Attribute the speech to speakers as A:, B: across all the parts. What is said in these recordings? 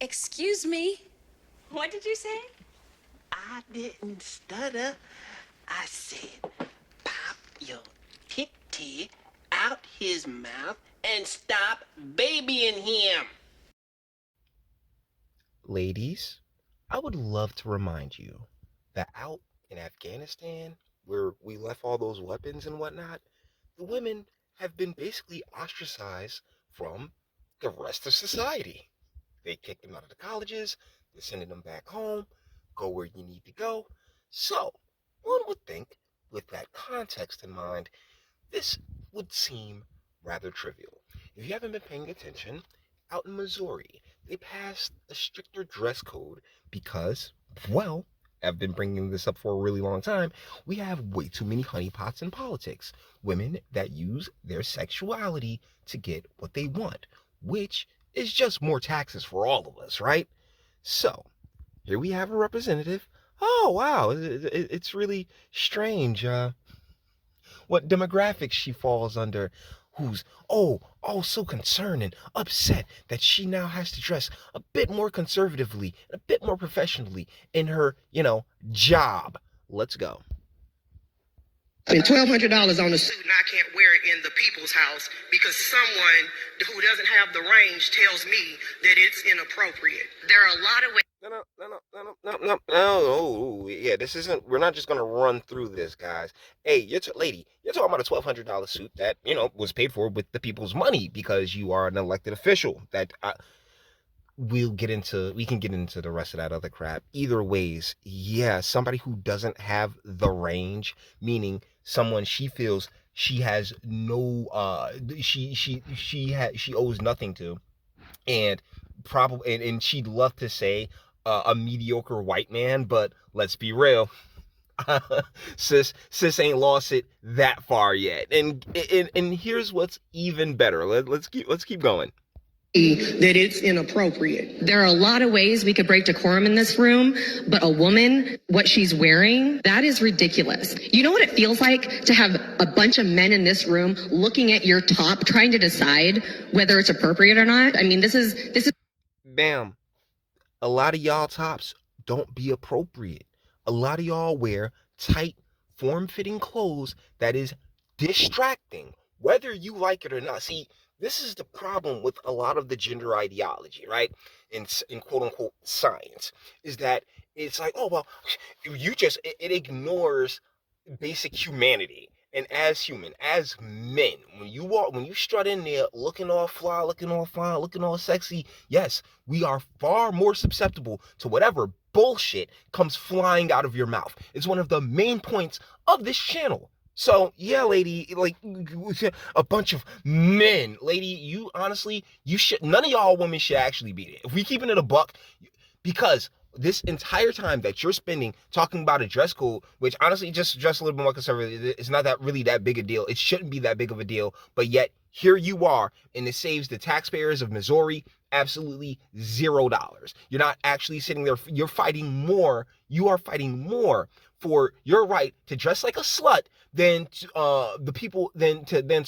A: Excuse me? What did you say?
B: I didn't stutter. I said, pop your titty out his mouth and stop babying him.
C: Ladies, I would love to remind you that out in Afghanistan, where we left all those weapons and whatnot, the women have been basically ostracized from the rest of society. They kicked them out of the colleges, they're sending them back home, go where you need to go. So, one would think, with that context in mind, this would seem rather trivial. If you haven't been paying attention, out in Missouri, they passed a stricter dress code because, well, I've been bringing this up for a really long time. We have way too many honeypots in politics. Women that use their sexuality to get what they want, which is just more taxes for all of us, right? So, here we have a representative. Oh, wow, it's really strange what demographics she falls under, who's so concerned and upset that she now has to dress a bit more conservatively, a bit more professionally in her, job. Let's go.
D: Spend $1,200 on a suit and I can't wear it in the people's house because someone who doesn't have the range tells me that it's inappropriate. There are a lot of ways.
C: No. Yeah, this isn't. We're not just gonna run through this, guys. Hey, lady, you're talking about a $1,200 suit that was paid for with the people's money because you are an elected official. We can get into the rest of that other crap. Either ways, yeah, somebody who doesn't have the range, meaning someone she feels she has no she owes nothing to, and probably and she'd love to say a mediocre white man, but let's be real. sis ain't lost it that far yet. And here's what's even better. Let's keep going.
D: That it's inappropriate. There are a lot of ways we could break decorum in this room, but a woman, what she's wearing, that is ridiculous. You know what it feels like to have a bunch of men in this room looking at your top, trying to decide whether it's appropriate or not? I mean, this is.
C: Bam. A lot of y'all tops don't be appropriate. A lot of y'all wear tight, form-fitting clothes that is distracting, whether you like it or not. See, this is the problem with a lot of the gender ideology, right? In quote unquote science, is that it's like, oh, well, it ignores basic humanity. And as men, when you strut in there looking all fly, looking all fine, looking all sexy, yes, we are far more susceptible to whatever bullshit comes flying out of your mouth. It's one of the main points of this channel. So, yeah, lady, like, a bunch of men. Lady, you should, none of y'all women should actually be there. If we keeping it a buck, because this entire time that you're spending talking about a dress code, which honestly, just dress a little bit more conservative, it's not really that big a deal. It shouldn't be that big of a deal, but yet here you are, and it saves the taxpayers of Missouri absolutely $0. You're not actually sitting there. You are fighting more for your right to dress like a slut than to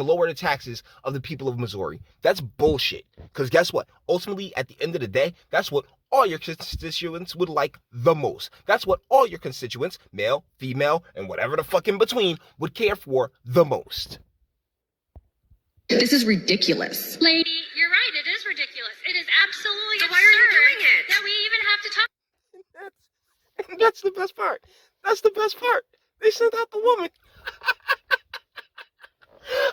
C: lower the taxes of the people of Missouri. That's bullshit. Because guess what? Ultimately, at the end of the day, that's what all your constituents would like the most. That's what all your constituents, male, female, and whatever the fuck in between, would care for the most.
D: This is ridiculous.
E: Lady, you're right. It is ridiculous. It is absolutely
D: So
E: absurd.
D: why are you doing it?
E: That we even have to talk.
C: That's the best part. That's the best part. They sent out the woman.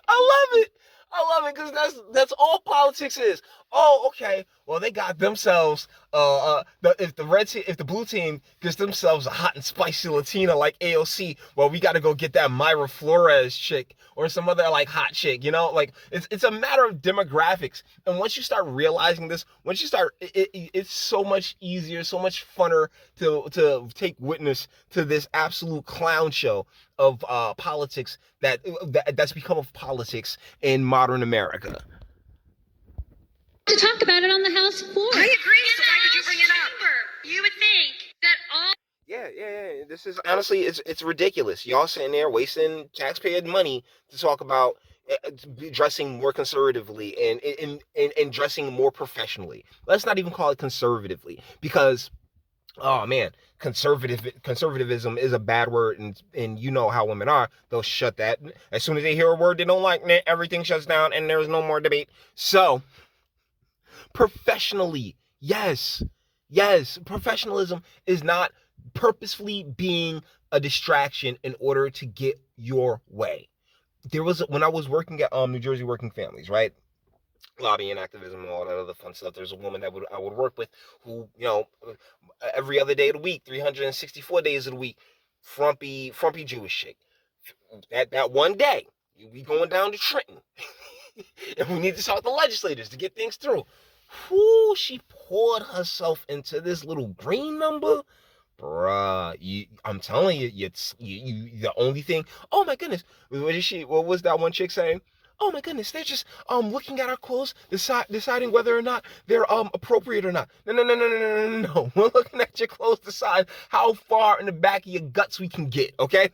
C: I love it because that's all politics is. Oh, okay. Well, they got themselves if the blue team gets themselves a hot and spicy Latina like AOC, well, we got to go get that Myra Flores chick or some other like hot chick, like it's a matter of demographics. And once you start realizing this, it's so much easier, so much funner to take witness to this absolute clown show of politics that's become of politics in modern America.
E: To talk about it on the House floor.
D: I agree. So why did you bring it up?
E: You would think that all.
C: Yeah. This is honestly, it's ridiculous. Y'all sitting there wasting taxpayer money to talk about dressing more conservatively and dressing more professionally. Let's not even call it conservatively, because oh man, conservatism is a bad word, and you know how women are. They'll shut that as soon as they hear a word they don't like. Everything shuts down and there's no more debate. So professionally, yes, professionalism is not purposefully being a distraction in order to get your way. There was, when I was working at New Jersey Working Families, right? Lobbying, activism, and all that other fun stuff. There's a woman that I would work with who, every other day of the week, 364 days of the week, frumpy Jewish chick. That one day, we going down to Trenton, and we need to talk to legislators to get things through. Whoo, she poured herself into this little green number. Bruh, I'm telling you, the only thing. Oh my goodness, what was that one chick saying? Oh my goodness, they're just looking at our clothes, deciding whether or not they're appropriate or not. No. We're looking at your clothes, decide how far in the back of your guts we can get. Okay,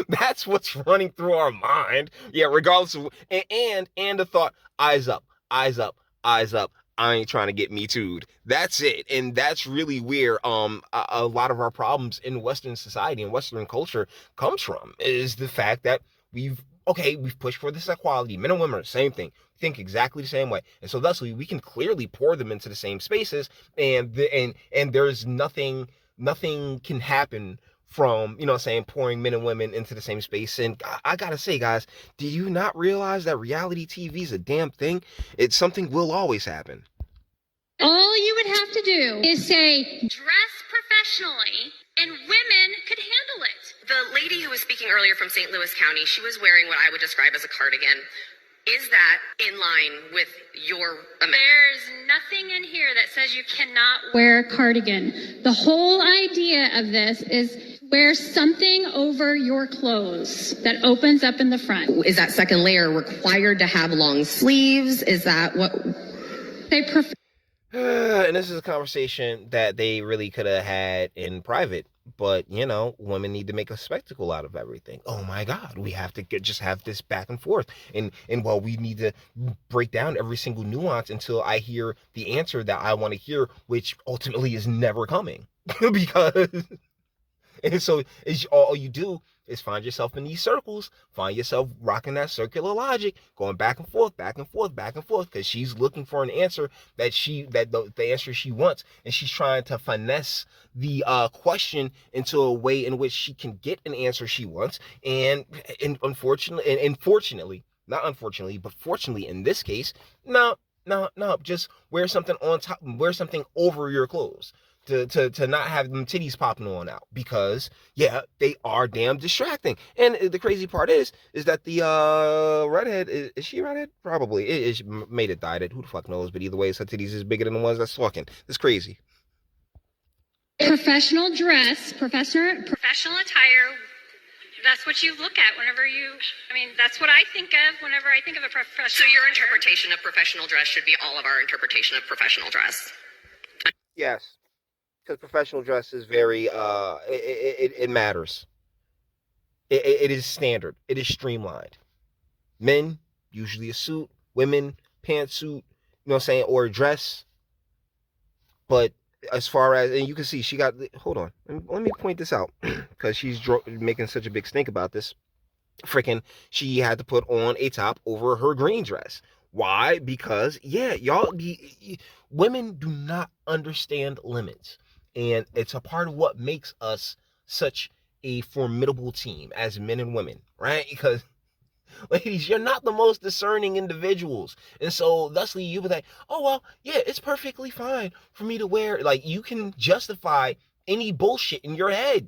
C: that's what's running through our mind. Yeah, regardless of and the thought, eyes up, eyes up, eyes up. I ain't trying to get me too'd. That's it. And that's really where a lot of our problems in Western society and Western culture comes from, is the fact that we've pushed for this equality. Men and women are the same thing. Think exactly the same way. And so thusly we can clearly pour them into the same spaces, and there's nothing can happen from, pouring men and women into the same space. And I gotta say, guys, do you not realize that reality TV is a damn thing? It's something will always happen.
E: All you would have to do is say, dress professionally, and women could handle it.
D: The lady who was speaking earlier from St. Louis County, she was wearing what I would describe as a cardigan. Is that in line with your amendment?
E: There's nothing in here that says you cannot wear a cardigan. The whole idea of this is wear something over your clothes that opens up in the front.
D: Is that second layer required to have long sleeves? Is that what
E: they prefer?
C: And this is a conversation that they really could have had in private, but women need to make a spectacle out of everything. Oh my God, we have to just have this back and forth, and well, we need to break down every single nuance until I hear the answer that I want to hear, which ultimately is never coming. Because and so all you do is find yourself in these circles, find yourself rocking that circular logic, going back and forth, because she's looking for an answer that the answer she wants, and she's trying to finesse the question into a way in which she can get an answer she wants. And fortunately, in this case, no, just wear something on top, wear something over your clothes. To not have them titties popping on out, because they are damn distracting. And the crazy part is that the redhead, is she redhead? Probably. She made it dyed it. Who the fuck knows? But either way, her titties is bigger than the ones that's talking. It's crazy.
E: Professional dress, professional attire. That's what you look at whenever that's what I think of whenever I think of a professional.
D: So your interpretation of professional dress should be all of our interpretation of professional dress.
C: Yes. Because professional dress is very, it matters. It is standard. It is streamlined. Men, usually a suit. Women, pantsuit, or a dress. But as far as, and you can see, she got, hold on. Let me point this out, because she's making such a big stink about this. She had to put on a top over her green dress. Why? Because, women do not understand limits. And it's a part of what makes us such a formidable team as men and women, right? Because, ladies, you're not the most discerning individuals. And so, thusly, you be like, oh, well, yeah, it's perfectly fine for me to wear. Like, you can justify any bullshit in your head.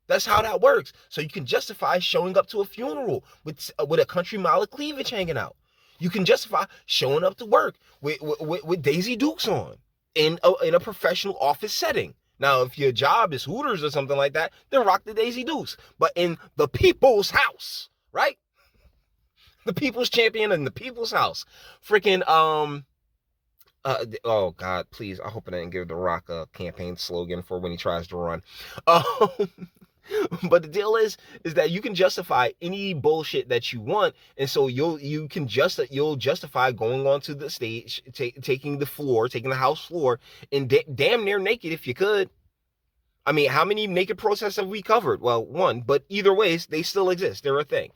C: That's how that works. So you can justify showing up to a funeral with a country mile of cleavage hanging out. You can justify showing up to work with Daisy Dukes on. In a professional office setting. Now, if your job is Hooters or something like that, then rock the Daisy Dukes. But in the people's house, right? The people's champion in the people's house. Oh God, please. I hope I didn't give The Rock a campaign slogan for when he tries to run. But the deal is that you can justify any bullshit that you want, and so you'll justify going onto the stage, taking the house floor, and damn near naked if you could. I mean, how many naked protests have we covered? Well, one, but either ways, they still exist. They're a thing.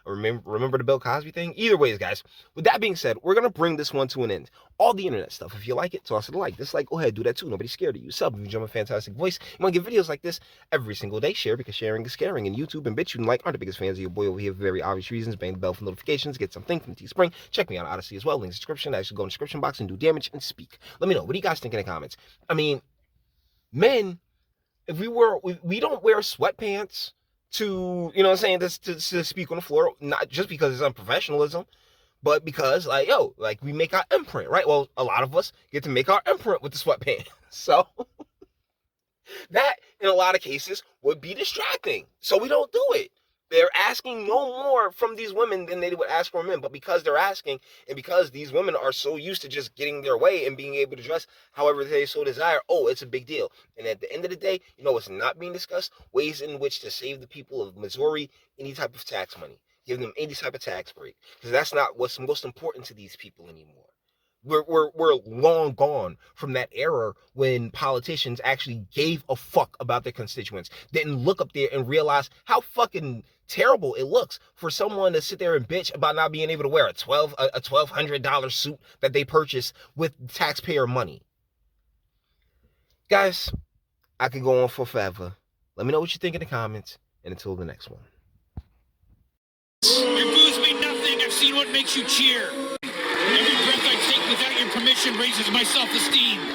C: Remember the Bill Cosby thing? Either ways, guys. With that being said, we're going to bring this one to an end. All the internet stuff. If you like it, toss it a like. Dislike, go ahead, do that too. Nobody's scared of you. Sub if you enjoy my fantastic voice. You want to get videos like this every single day. Share because sharing is caring. And YouTube and Bitchute and like aren't the biggest fans of your boy over here for very obvious reasons. Bang the bell for notifications. Get something from Teespring. Check me out on Odyssey as well. Link in the description. Actually go in the description box and do damage and speak. Let me know. What do you guys think in the comments? I mean, men, if we don't wear sweatpants to, you know what I'm saying, to speak on the floor, not just because it's unprofessionalism, but because, like, yo, like, we make our imprint, right? Well, a lot of us get to make our imprint with the sweatpants. So that, in a lot of cases, would be distracting. So we don't do it. They're asking no more from these women than they would ask from men. But because they're asking, and because these women are so used to just getting their way and being able to dress however they so desire, oh, it's a big deal. And at the end of the day, you know what's not being discussed? Ways in which to save the people of Missouri any type of tax money. Give them any type of tax break. Because that's not what's most important to these people anymore. We're long gone from that era when politicians actually gave a fuck about their constituents. Didn't look up there and realize how fucking terrible it looks for someone to sit there and bitch about not being able to wear a $1,200 suit that they purchased with taxpayer money. Guys, I could go on for forever. Let me know what you think in the comments, and until the next one.
F: Your booze mean nothing. I've seen what makes you cheer. Every breath I take without your permission raises my self-esteem.